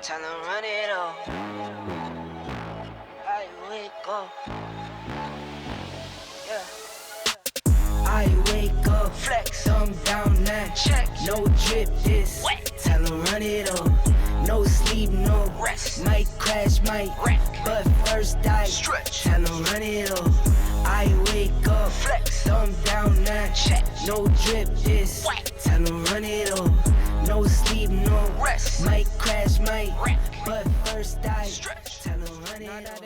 Tell them run it up. I wake up. Yeah. I wake up. Flex. Thumb down that. Check. No drip this. Wet. Tell them run it up. No sleep, no rest. Might crash, might wreck. But first I stretch. Tell them run it up. I wake up. Flex. Thumb down that. Check. No drip this. Wet. Tell them run it up. No sleep, no rest. Might crash, might wreck. But first I stretch. Tell them run it up.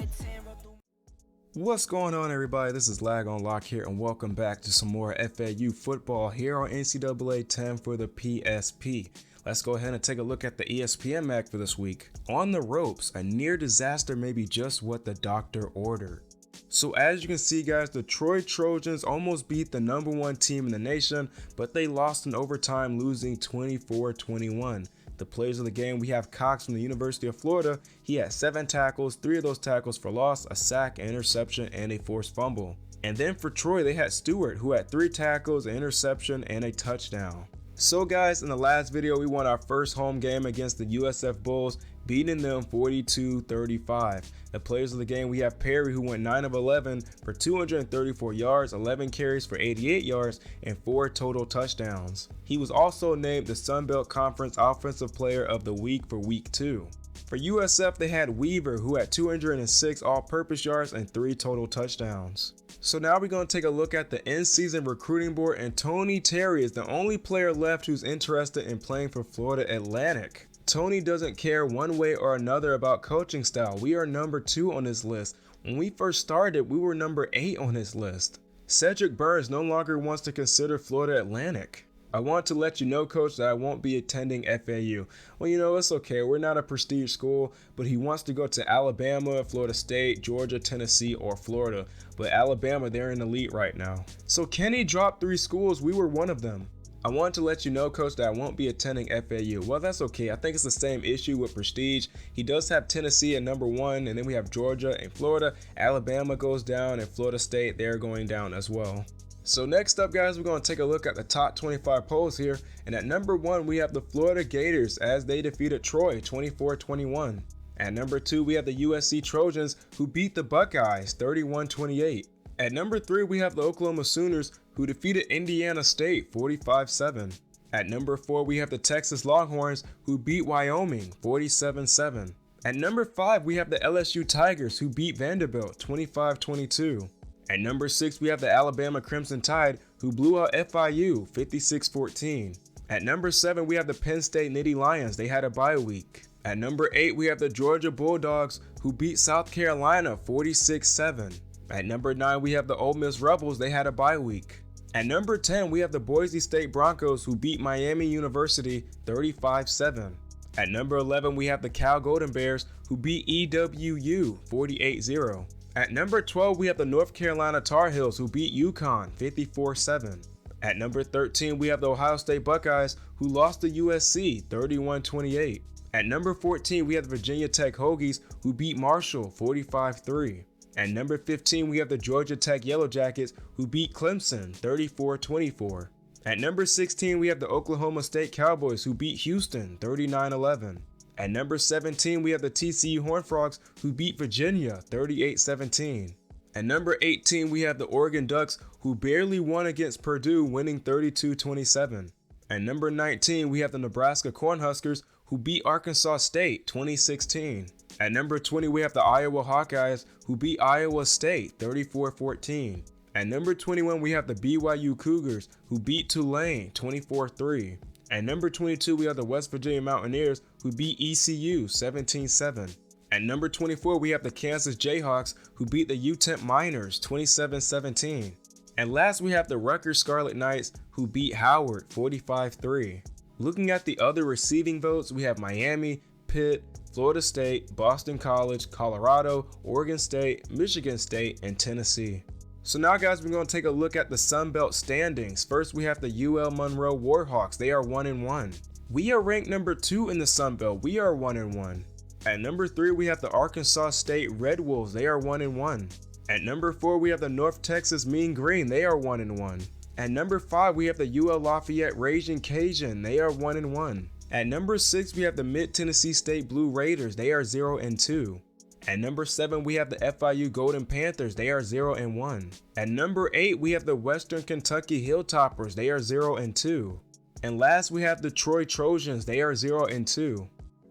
What's going on, everybody? This is Lag on Lock here, and welcome back to some more FAU football here on NCAA 10 for the PSP. Let's go ahead and take a look at the ESPN MAC for this week. On the ropes, a near disaster may be just what the doctor ordered. So as you can see, guys, the Troy Trojans almost beat the #1 team in the nation, but they lost in overtime, losing 24-21. The players of the game, we have Cox from the University of Florida. He had 7 tackles, 3 of those tackles for loss, a sack, an interception, and a forced fumble. And then for Troy, they had Stewart, who had 3 tackles, an interception, and a touchdown. So guys, in the last video, we won our first home game against the USF Bulls, beating them 42-35. The players of the game, we have Perry, who went 9 of 11 for 234 yards, 11 carries for 88 yards, and 4 total touchdowns. He was also named the Sun Belt Conference Offensive Player of the Week for Week 2. For USF, they had Weaver, who had 206 all-purpose yards and 3 total touchdowns. So now we're going to take a look at the in-season recruiting board, and Tony Terry is the only player left who's interested in playing for Florida Atlantic. Tony doesn't care one way or another about coaching style. We are number 2 on his list. When we first started, we were number 8 on his list. Cedric Burns no longer wants to consider Florida Atlantic. I want to let you know, coach, that I won't be attending FAU. Well, you know, it's okay. We're not a prestige school, but he wants to go to Alabama, Florida State, Georgia, Tennessee, or Florida. But Alabama, they're in elite right now. So can he drop 3 schools? We were one of them. I want to let you know, coach, that I won't be attending FAU. Well, that's okay. I think it's the same issue with prestige. He does have Tennessee at number 1, and then we have Georgia and Florida. Alabama goes down, and Florida State, they're going down as well. So next up, guys, we're going to take a look at the top 25 polls here. And at number 1, we have the Florida Gators as they defeated Troy 24-21. At number 2, we have the USC Trojans, who beat the Buckeyes 31-28. At number 3, we have the Oklahoma Sooners, who defeated Indiana State 45-7. At number 4, we have the Texas Longhorns, who beat Wyoming 47-7. At number 5, we have the LSU Tigers, who beat Vanderbilt 25-22. At number 6, we have the Alabama Crimson Tide, who blew out FIU 56-14. At number 7, we have the Penn State Nittany Lions. They had a bye week. At number 8, we have the Georgia Bulldogs, who beat South Carolina 46-7. At number 9, we have the Ole Miss Rebels. They had a bye week. At number 10, we have the Boise State Broncos, who beat Miami University 35-7. At number 11, we have the Cal Golden Bears, who beat EWU 48-0. At number 12, we have the North Carolina Tar Heels, who beat UConn 54-7. At number 13, we have the Ohio State Buckeyes, who lost to USC 31-28. At number 14, we have the Virginia Tech Hokies, who beat Marshall 45-3. At number 15, we have the Georgia Tech Yellow Jackets, who beat Clemson 34-24. At number 16, we have the Oklahoma State Cowboys, who beat Houston 39-11. At number 17, we have the TCU Horned Frogs, who beat Virginia 38-17. At number 18, we have the Oregon Ducks, who barely won against Purdue, winning 32-27. At number 19, we have the Nebraska Cornhuskers, who beat Arkansas State 2016. At number 20, we have the Iowa Hawkeyes, who beat Iowa State 34-14. At number 21, we have the BYU Cougars, who beat Tulane 24-3. At number 22, we have the West Virginia Mountaineers, who beat ECU 17-7. At number 24, we have the Kansas Jayhawks, who beat the UTEP Miners 27-17. And last, we have the Rutgers Scarlet Knights, who beat Howard 45-3. Looking at the other receiving votes, we have Miami, Pitt, Florida State, Boston College, Colorado, Oregon State, Michigan State, and Tennessee. So now, guys, we're going to take a look at the Sun Belt standings. First, we have the UL Monroe Warhawks. They are 1-1. We are ranked number 2 in the Sun Belt. We are 1-1. At number 3, we have the Arkansas State Red Wolves. They are 1-1. At number 4, we have the North Texas Mean Green. They are 1-1. At number 5, we have the UL Lafayette Raging Cajun. They are 1-1. At number 6, we have the Mid-Tennessee State Blue Raiders. They are 0-2. At number 7, we have the FAU Golden Panthers. They are 0-1. At number 8, we have the Western Kentucky Hilltoppers. They are 0-2. And last, we have the Troy Trojans. They are 0-2.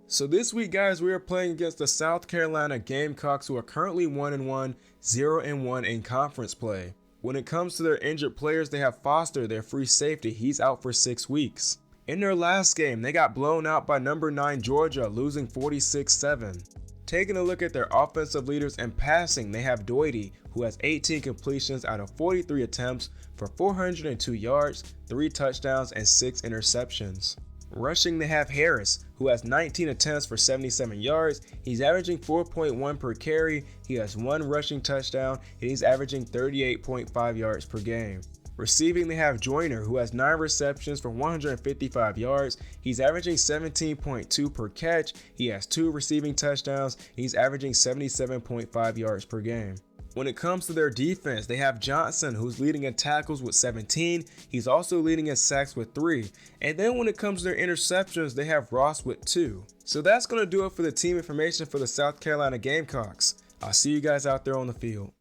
So this week, guys, we are playing against the South Carolina Gamecocks, who are currently 1-1, 0-1 in conference play. When it comes to their injured players, they have Foster, their free safety. He's out for 6 weeks. In their last game, they got blown out by number 9 Georgia, losing 46-7. Taking a look at their offensive leaders and passing, they have DYNASTY, who has 18 completions out of 43 attempts for 402 yards, 3 touchdowns, and 6 interceptions. Rushing, they have Harris, who has 19 attempts for 77 yards. He's averaging 4.1 per carry. He has 1 rushing touchdown, and he's averaging 38.5 yards per game. Receiving, they have Joyner, who has 9 receptions for 155 yards. He's averaging 17.2 per catch. He has 2 receiving touchdowns. He's averaging 77.5 yards per game. When it comes to their defense, they have Johnson, who's leading in tackles with 17. He's also leading in sacks with 3. And then when it comes to their interceptions, they have Ross with 2. So that's going to do it for the team information for the South Carolina Gamecocks. I'll see you guys out there on the field.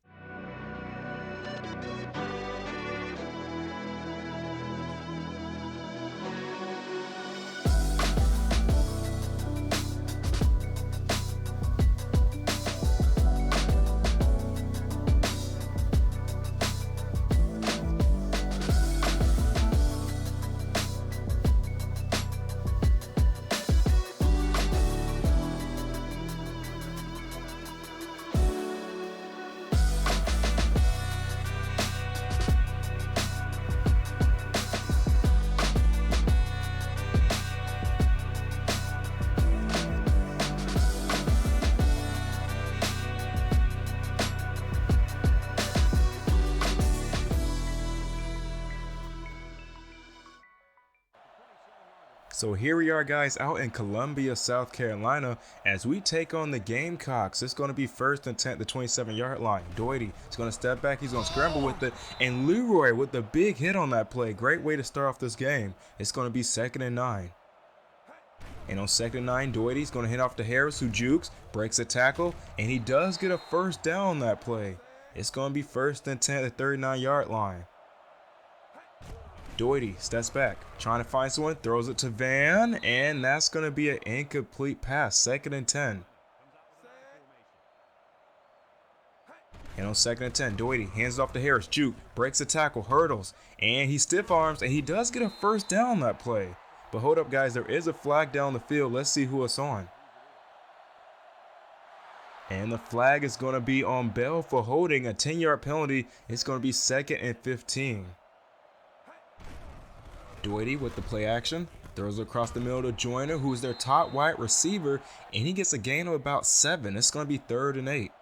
So here we are, guys, out in Columbia, South Carolina, as we take on the Gamecocks. It's going to be 1st and 10 at the 27-yard line. DYNASTY is going to step back. He's going to scramble with it. And Leroy with the big hit on that play. Great way to start off this game. It's going to be 2nd and 9. And on 2nd and 9, DYNASTY is going to hit off to Harris, who jukes, breaks a tackle, and he does get a 1st down on that play. It's going to be 1st and 10 at the 39-yard line. DYNASTY steps back, trying to find someone, throws it to Van, and that's going to be an incomplete pass, 2nd and 10. And on 2nd and 10, DYNASTY hands it off to Harris, juke, breaks a tackle, hurdles, and he stiff arms, and he does get a 1st down on that play. But hold up, guys, there is a flag down the field. Let's see who it's on. And the flag is going to be on Bell for holding a 10-yard penalty. It's going to be 2nd and 15. DYNASTY with the play action, throws it across the middle to Joyner, who's their top wide receiver, and he gets a gain of about 7. It's going to be 3rd and 8.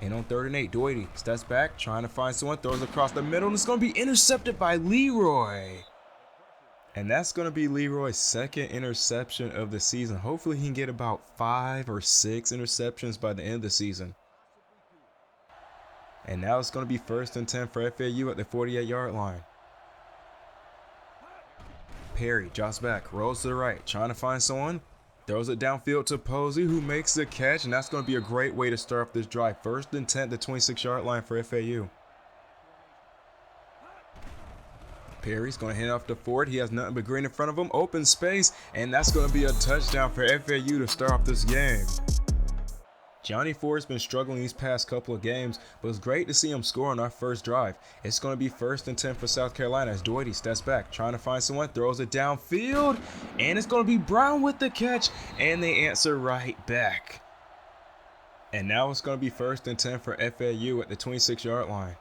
And on 3rd and 8, DYNASTY steps back, trying to find someone, throws it across the middle, and it's going to be intercepted by Leroy. And that's going to be Leroy's 2nd interception of the season. Hopefully he can get about 5 or 6 interceptions by the end of the season. And now it's going to be 1st and 10 for FAU at the 48-yard line. Perry drops back, rolls to the right, trying to find someone, throws it downfield to Posey, who makes the catch, and that's going to be a great way to start off this drive. 1st and 10 at the 26-yard line for FAU. Perry's going to hand off to Ford. He has nothing but green in front of him, open space, and that's going to be a touchdown for FAU to start off this game. Johnny Ford's been struggling these past couple of games, but it's great to see him score on our first drive. It's going to be 1st and 10 for South Carolina as DYNASTY steps back, trying to find someone, throws it downfield, and it's going to be Brown with the catch, and they answer right back. And now it's going to be 1st and 10 for FAU at the 26-yard line.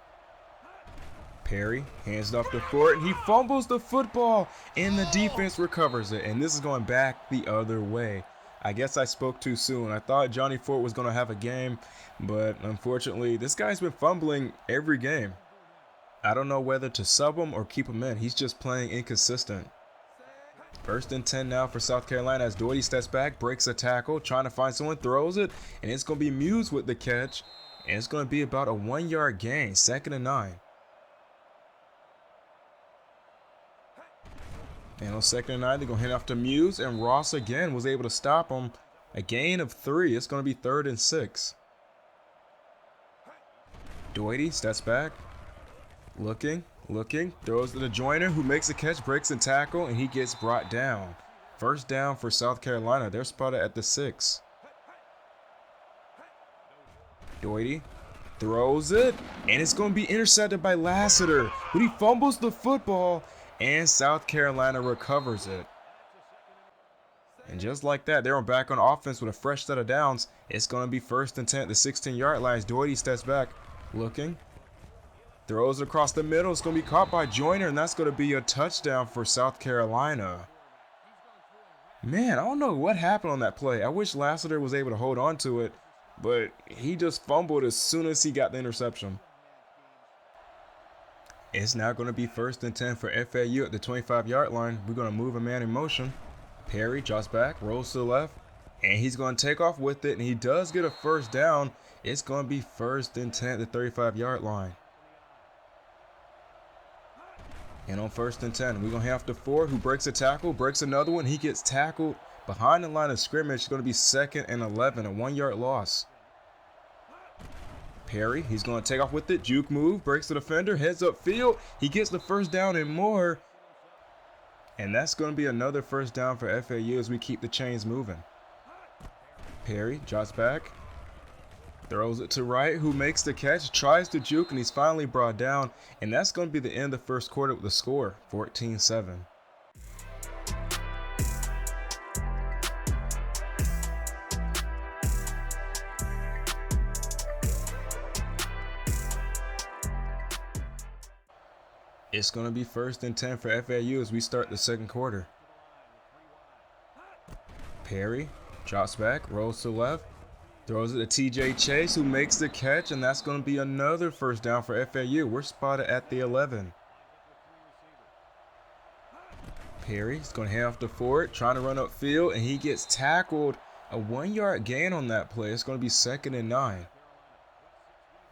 Perry hands it off to Ford, and he fumbles the football, and the defense recovers it, and this is going back the other way. I guess I spoke too soon. I thought Johnny Ford was going to have a game, but unfortunately, this guy's been fumbling every game. I don't know whether to sub him or keep him in. He's just playing inconsistent. 1st and 10 now for South Carolina as DYNASTY steps back, breaks a tackle, trying to find someone, throws it, and it's going to be Muse with the catch, and it's going to be about a 1-yard gain, 2nd and 9. And on 2nd and 9, they're going to hand off to Muse, and Ross again was able to stop him. A gain of 3. It's going to be 3rd and 6. Doity steps back. Looking, throws to the Joyner, who makes a catch, breaks and tackle, and he gets brought down. First down for South Carolina. They're spotted at the 6. Doity throws it, and it's going to be intercepted by Lassiter, but he fumbles the football, and South Carolina recovers it. And just like that, they're back on offense with a fresh set of downs. It's going to be 1st and 10 at the 16-yard line. Doity steps back, looking, throws it across the middle. It's going to be caught by Joyner, and that's going to be a touchdown for South Carolina. Man, I don't know what happened on that play. I wish Lassiter was able to hold on to it, but he just fumbled as soon as he got the interception. It's now going to be 1st and 10 for FAU at the 25-yard line. We're going to move a man in motion. Perry drops back, rolls to the left, and he's going to take off with it, and he does get a first down. It's going to be 1st and 10 at the 35-yard line. And on 1st and 10, we're going to have to Ford, who breaks a tackle, breaks another one. He gets tackled behind the line of scrimmage. It's going to be 2nd and 11, a 1-yard loss. Perry, he's going to take off with it. Juke move, breaks the defender, heads up field. He gets the first down and more. And that's going to be another first down for FAU as we keep the chains moving. Perry drops back, throws it to Wright, who makes the catch, tries to juke, and he's finally brought down. And that's going to be the end of the first quarter with the score, 14-7. It's going to be 1st and 10 for FAU as we start the second quarter. Perry drops back, rolls to the left, throws it to TJ Chase, who makes the catch, and that's going to be another first down for FAU. We're spotted at the 11. Perry's going to hand off to Ford, trying to run upfield, and he gets tackled. A 1-yard gain on that play. It's going to be 2nd and 9.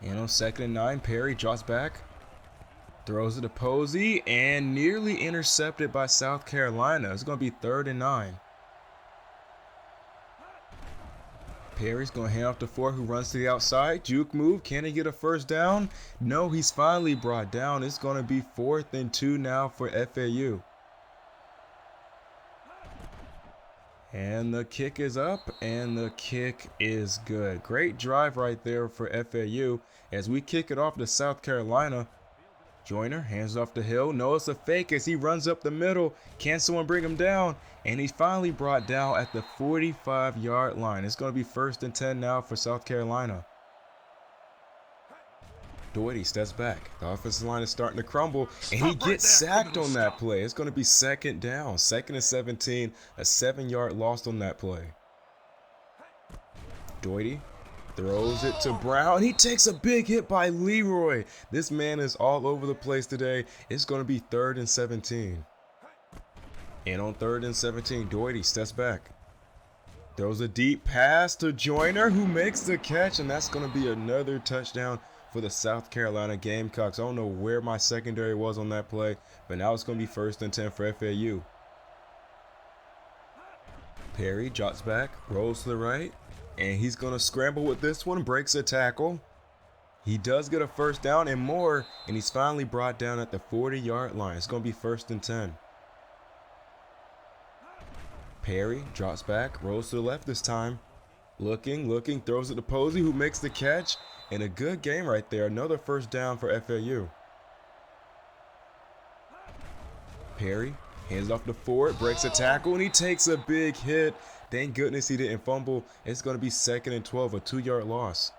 And on 2nd and 9, Perry drops back, throws it to Posey, and nearly intercepted by South Carolina. It's going to be 3rd and 9. Perry's going to hand off to Ford, who runs to the outside. Juke move. Can he get a first down? No, he's finally brought down. It's going to be 4th and 2 now for FAU. And the kick is up, and the kick is good. Great drive right there for FAU as we kick it off to South Carolina. Joyner hands off to Hill. No, it's a fake as he runs up the middle. Can someone bring him down? And he's finally brought down at the 45-yard line. It's going to be 1st and 10 now for South Carolina. Doity steps back. The offensive line is starting to crumble, and he gets sacked on that play. It's going to be 2nd down, 2nd and 17, a 7-yard loss on that play. Doity throws it to Brown. He takes a big hit by Leroy. This man is all over the place today. It's going to be 3rd and 17. And on 3rd and 17, Doity steps back, throws a deep pass to Joyner, who makes the catch, and that's going to be another touchdown for the South Carolina Gamecocks. I don't know where my secondary was on that play, but now it's going to be 1st and 10 for FAU. Perry drops back, rolls to the right, and he's going to scramble with this one, breaks a tackle. He does get a first down and more, and he's finally brought down at the 40-yard line. It's going to be 1st and 10. Perry drops back, rolls to the left this time. Looking, throws it to Posey, who makes the catch. And a good game right there. Another first down for FAU. Perry hands off to Ford, breaks a tackle, and he takes a big hit. Thank goodness he didn't fumble. It's going to be 2nd and 12, a 2-yard loss.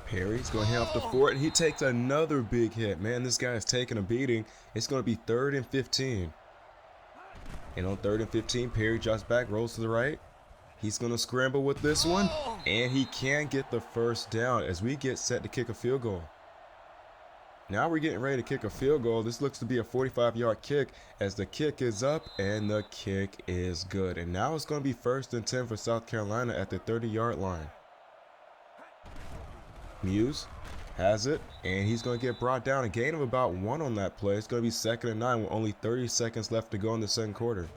Perry's going to hand off to Ford, and he takes another big hit. Man, this guy is taking a beating. It's going to be 3rd and 15. And on 3rd and 15, Perry drops back, rolls to the right. He's going to scramble with this one, and he can get the first down as we get set to kick a field goal. Now we're getting ready to kick a field goal. This looks to be a 45-yard kick as the kick is up, and the kick is good. And now it's going to be 1st and 10 for South Carolina at the 30-yard line. Muse has it, and he's going to get brought down. A gain of about 1 on that play. It's going to be 2nd and 9 with only 30 seconds left to go in the second quarter.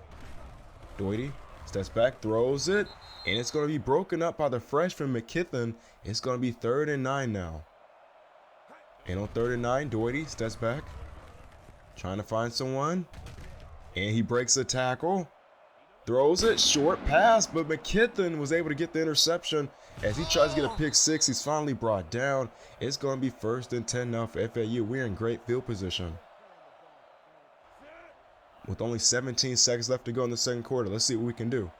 Doherty steps back, throws it, and it's going to be broken up by the freshman McKithen. It's going to be 3rd and 9 now. And on 3rd and 9, Doherty steps back, trying to find someone, and he breaks the tackle. Throws it, short pass, but McKithen was able to get the interception. As he tries to get a pick 6, he's finally brought down. It's going to be 1st and 10 now for FAU. We're in great field position. With only 17 seconds left to go in the second quarter, let's see what we can do.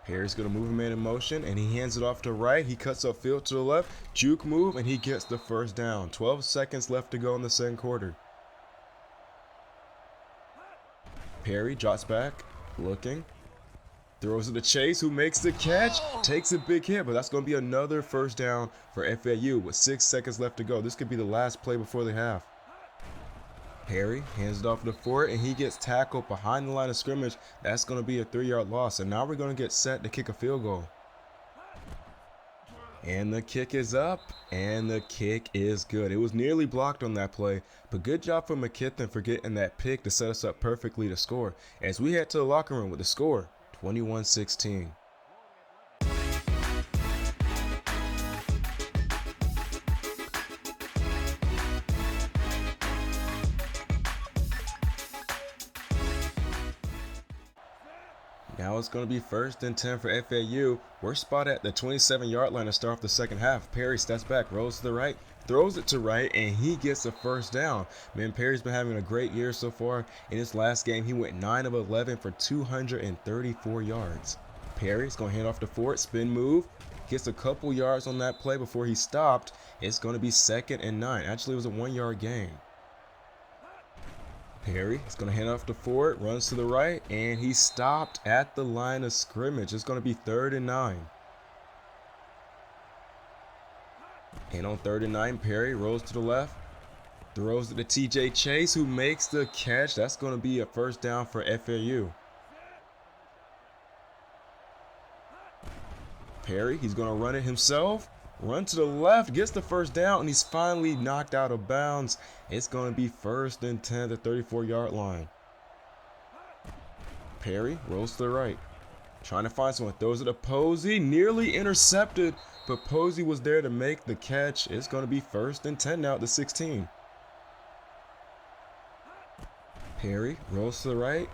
Perry's going to move a man in motion, and he hands it off to right. He cuts upfield to the left, juke move, and he gets the 1st down. 12 seconds left to go in the second quarter. Perry drops back. Looking, throws it to Chase, who makes the catch, takes a big hit, but that's going to be another 1st down for FAU with 6 seconds left to go. This could be the last play before the half. Perry hands it off to Ford, and he gets tackled behind the line of scrimmage. That's going to be a 3-yard loss, and now we're going to get set to kick a field goal. And the kick is up, and the kick is good. It was nearly blocked on that play, but good job for McKithen for getting that pick to set us up perfectly to score. As we head to the locker room with the score, 21-16. Now it's going to be 1st and 10 for FAU. We're spotted at the 27-yard line to start off the second half. Perry steps back, rolls to the right, throws it to right, and he gets the 1st down. Man, Perry's been having a great year so far. In his last game, he went 9 of 11 for 234 yards. Perry's going to hand off to Ford, spin move, gets a couple yards on that play before he stopped. It's going to be 2nd and 9. Actually, it was a 1-yard gain. Perry is going to hand off to Ford, runs to the right, and he stopped at the line of scrimmage. It's going to be 3rd and 9. And on 3rd and 9, Perry rolls to the left, throws it to TJ Chase, who makes the catch. That's going to be a 1st down for FAU. Perry, he's going to run it himself. Run to the left, gets the 1st down, and he's finally knocked out of bounds. It's going to be 1st and 10 at the 34-yard line. Perry rolls to the right, trying to find someone, throws it to Posey, nearly intercepted, but Posey was there to make the catch. It's going to be 1st and 10 now at the 16. Perry rolls to the right,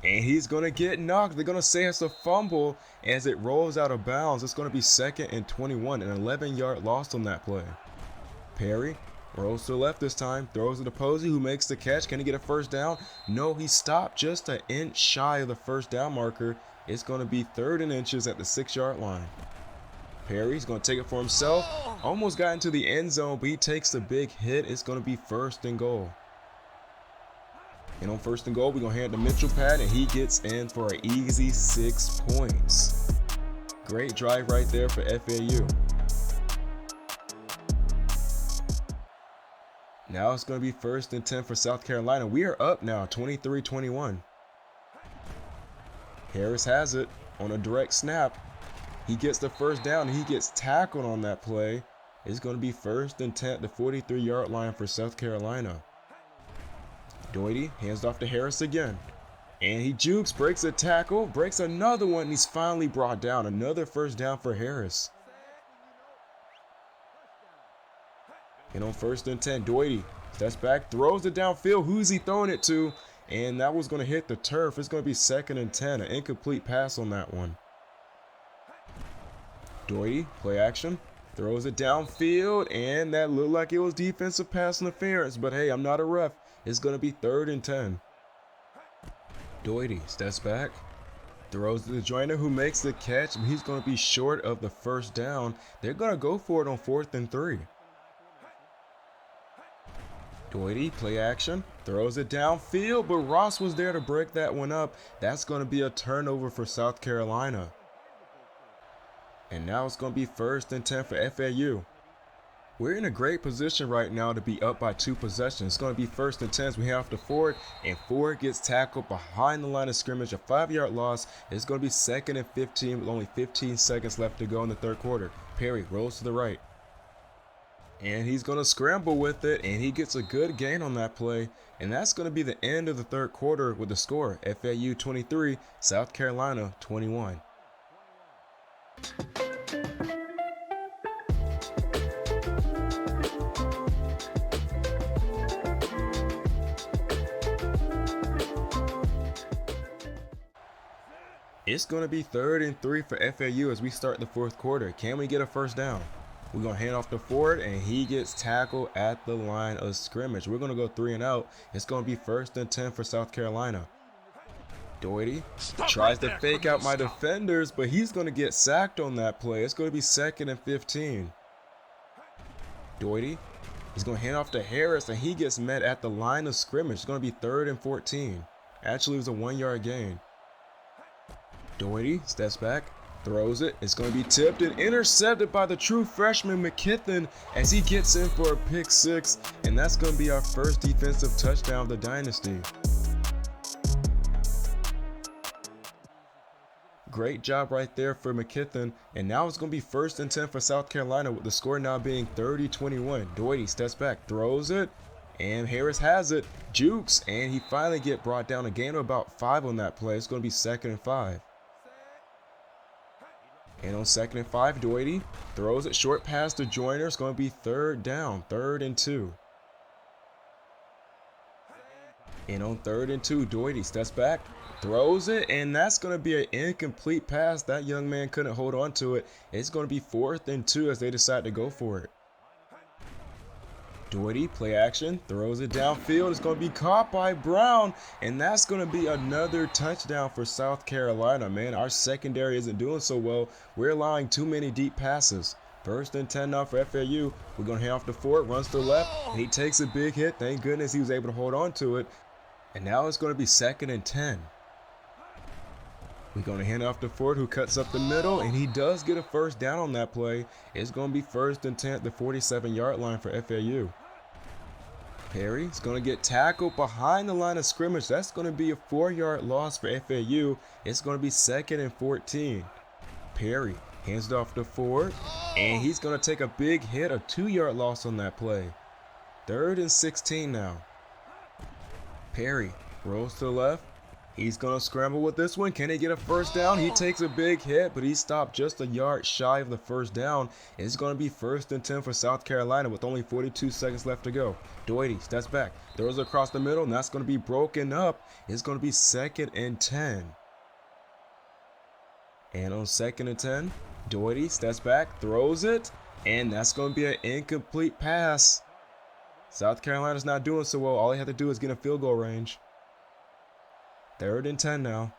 and he's going to get knocked. They're going to say it's a fumble as it rolls out of bounds. It's going to be 2nd and 21, an 11-yard loss on that play. Perry rolls to the left this time, throws it to Posey, who makes the catch. Can he get a 1st down? No, he stopped just an inch shy of the 1st down marker. It's going to be 3rd and inches at the 6-yard line. Perry's going to take it for himself. Almost got into the end zone, but he takes a big hit. It's going to be 1st and goal. And on 1st and goal, we're going to hand to Mitchell Pat, and he gets in for an easy 6 points. Great drive right there for FAU. Now it's going to be 1st and 10 for South Carolina. We are up now, 23-21. Harris has it on a direct snap. He gets the 1st down, and he gets tackled on that play. It's going to be 1st and 10 at the 43-yard line for South Carolina. Doherty hands off to Harris again, and he jukes, breaks a tackle, breaks another one, and he's finally brought down. Another 1st down for Harris. And on 1st and 10, Doherty steps back, throws it downfield. Who's he throwing it to? And that was going to hit the turf. It's going to be 2nd and 10, an incomplete pass on that one. Doherty, play action, throws it downfield, and that looked like it was defensive pass interference, but hey, I'm not a ref. It's going to be 3rd and 10. Doherty steps back, throws to the joiner, who makes the catch, but he's going to be short of the 1st down. They're going to go for it on 4th and 3. Doherty, play action, throws it downfield, but Ross was there to break that one up. That's going to be a turnover for South Carolina. And now it's going to be 1st and 10 for FAU. We're in a great position right now to be up by 2 possessions. It's going to be 1st and 10 as we have to Ford, and Ford gets tackled behind the line of scrimmage, a 5-yard loss. It's going to be 2nd and 15 with only 15 seconds left to go in the 3rd quarter. Perry rolls to the right, And he's going to scramble with it, and he gets a good gain on that play. And that's going to be the end of the third quarter with the score, FAU 23, South Carolina 21. It's going to be 3rd and 3 for FAU as we start the fourth quarter. Can we get a first down? We're going to hand off to Ford, and he gets tackled at the line of scrimmage. We're going to go 3 and out. It's going to be 1st and 10 for South Carolina. Doherty tries to fake out my defenders, but he's going to get sacked on that play. It's going to be 2nd and 15. Doherty, he's going to hand off to Harris, and he gets met at the line of scrimmage. It's going to be 3rd and 14. Actually, it was a 1-yard gain. Doherty steps back, throws it. It's going to be tipped and intercepted by the true freshman McKithen as he gets in for a pick 6, and that's going to be our first defensive touchdown of the dynasty. Great job right there for McKithen, and now it's going to be 1st and 10 for South Carolina with the score now being 30-21. Doherty steps back, throws it, and Harris has it, jukes, and he finally gets brought down. A gain of about 5 on that play. It's going to be 2nd and 5. And on 2nd and 5, Doherty throws it short pass to Joyner. It's going to be 3rd down, 3rd and 2. And on 3rd and 2, Doherty steps back, throws it, and that's going to be an incomplete pass. That young man couldn't hold on to it. It's going to be 4th and 2 as they decide to go for it. Doherty, play action, throws it downfield. It's going to be caught by Brown, and that's going to be another touchdown for South Carolina, man. Our secondary isn't doing so well. We're allowing too many deep passes. 1st and 10 now for FAU. We're going to hand off to Ford, runs to the left, and he takes a big hit. Thank goodness he was able to hold on to it. And now it's going to be 2nd and 10. We're going to hand off to Ford, who cuts up the middle, and he does get a first down on that play. It's going to be 1st and 10 at the 47-yard line for FAU. Perry is going to get tackled behind the line of scrimmage. That's going to be a 4-yard loss for FAU. It's going to be 2nd and 14. Perry hands it off to Ford, and he's going to take a big hit, a 2-yard loss on that play. 3rd and 16 now. Perry rolls to the left. He's going to scramble with this one. Can he get a first down? He takes a big hit, but he stopped just a yard shy of the first down. It's going to be 1st and 10 for South Carolina with only 42 seconds left to go. Doherty steps back, throws it across the middle, and that's going to be broken up. It's going to be 2nd and 10. And on 2nd and 10, Doherty steps back, throws it, and that's going to be an incomplete pass. South Carolina's not doing so well. All they have to do is get in field goal range. 3rd and 10 now.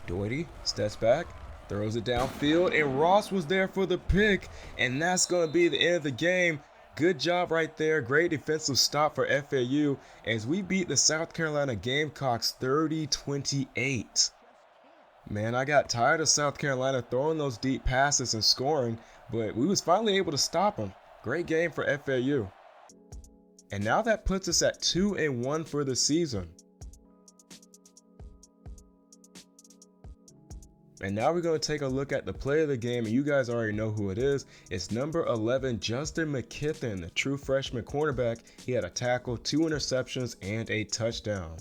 Doherty steps back, throws it downfield, and Ross was there for the pick, and that's going to be the end of the game. Good job right there. Great defensive stop for FAU as we beat the South Carolina Gamecocks 30-28. Man, I got tired of South Carolina throwing those deep passes and scoring, but we was finally able to stop them. Great game for FAU. And now that puts us at 2-1 for the season. And now we're going to take a look at the play of the game, and you guys already know who it is. It's number 11, Justin McKithen, the true freshman cornerback. He had a tackle, 2 interceptions, and a touchdown.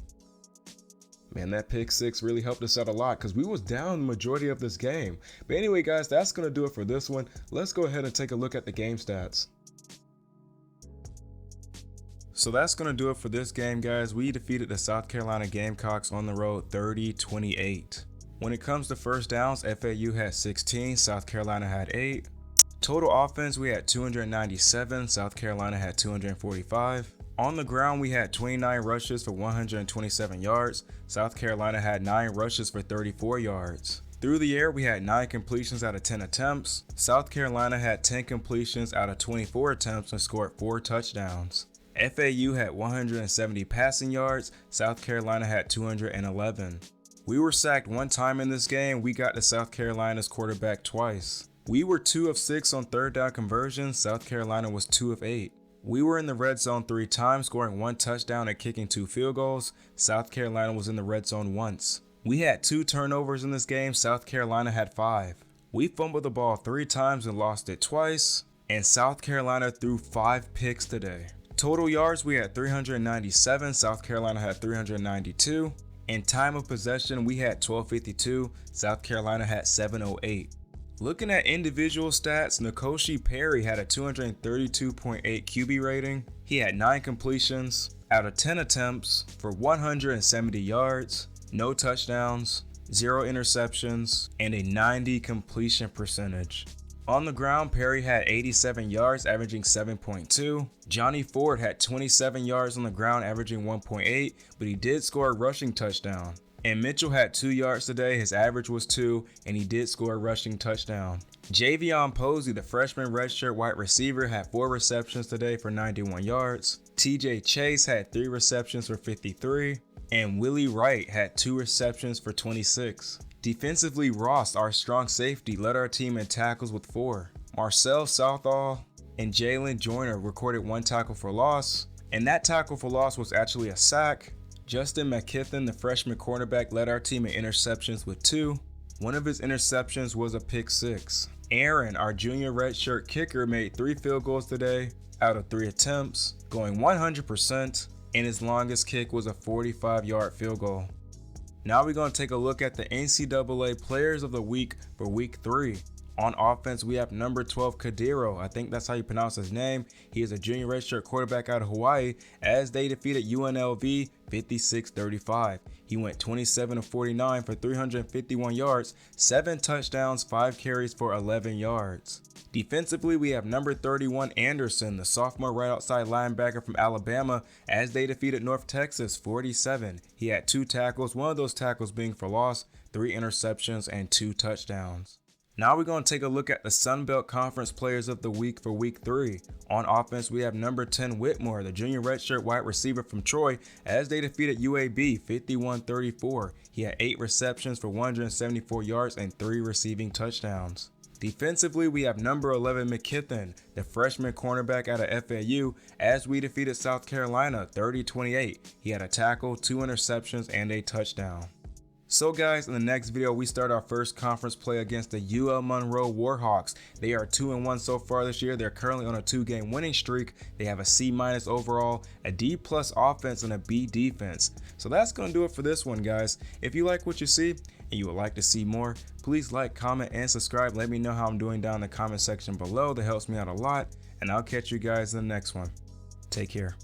Man, that pick 6 really helped us out a lot because we was down the majority of this game. But anyway, guys, that's going to do it for this one. Let's go ahead and take a look at the game stats. So that's going to do it for this game, guys. We defeated the South Carolina Gamecocks on the road 30-28. When it comes to first downs, FAU had 16, South Carolina had 8. Total offense, we had 297, South Carolina had 245. On the ground, we had 29 rushes for 127 yards. South Carolina had 9 rushes for 34 yards. Through the air, we had 9 completions out of 10 attempts. South Carolina had 10 completions out of 24 attempts and scored 4 touchdowns. FAU had 170 passing yards. South Carolina had 211. We were sacked 1 time in this game. We got to South Carolina's quarterback twice. We were 2 of 6 on third down conversions. South Carolina was 2 of 8. We were in the red zone 3 times, scoring 1 touchdown and kicking 2 field goals. South Carolina was in the red zone once. We had 2 turnovers in this game. South Carolina had 5. We fumbled the ball 3 times and lost it twice, and South Carolina threw 5 picks today. Total yards, we had 397, South Carolina had 392. In time of possession, we had 1252, South Carolina had 708. Looking at individual stats, N'Kosi Perry had a 232.8 QB rating. He had 9 completions out of 10 attempts for 170 yards, no touchdowns, 0 interceptions, and a 90 completion percentage. On the ground, Perry had 87 yards, averaging 7.2. Johnny Ford had 27 yards on the ground, averaging 1.8, but he did score a rushing touchdown. And Mitchell had 2 yards today, his average was 2, and he did score a rushing touchdown. Javion Posey, the freshman redshirt wide receiver, had 4 receptions today for 91 yards. TJ Chase had 3 receptions for 53, and Willie Wright had 2 receptions for 26. Defensively, Ross, our strong safety, led our team in tackles with 4. Marcel Southall and Jalen Joyner recorded 1 tackle for loss, and that tackle for loss was actually a sack. Justin McKithen, the freshman cornerback, led our team in interceptions with 2. One of his interceptions was a pick 6. Aaron, our junior redshirt kicker, made 3 field goals today out of 3 attempts, going 100%, and his longest kick was a 45-yard field goal. Now we're going to take a look at the NCAA Players of the Week for Week 3. On offense, we have number 12, Kadiro. I think that's how you pronounce his name. He is a junior redshirt quarterback out of Hawaii as they defeated UNLV 56-35. He went 27 of 49 for 351 yards, 7 touchdowns, 5 carries for 11 yards. Defensively, we have number 31, Anderson, the sophomore right outside linebacker from Alabama, as they defeated North Texas 47. He had 2 tackles, one of those tackles being for loss, 3 interceptions, and 2 touchdowns. Now we're going to take a look at the Sun Belt Conference Players of the Week for Week 3. On offense, we have number 10, Whitmore, the junior redshirt wide receiver from Troy, as they defeated UAB 51-34. He had 8 receptions for 174 yards and 3 receiving touchdowns. Defensively, we have number 11, McKithen, the freshman cornerback out of FAU, as we defeated South Carolina 30-28. He had a tackle, 2 interceptions, and a touchdown. So guys, in the next video, we start our first conference play against the UL Monroe Warhawks. They are 2-1 so far this year. They're currently on a 2-game winning streak. They have a C- overall, a D+ offense, and a B defense. So that's going to do it for this one, guys. If you like what you see and you would like to see more, please like, comment, and subscribe. Let me know how I'm doing down in the comment section below. That helps me out a lot. And I'll catch you guys in the next one. Take care.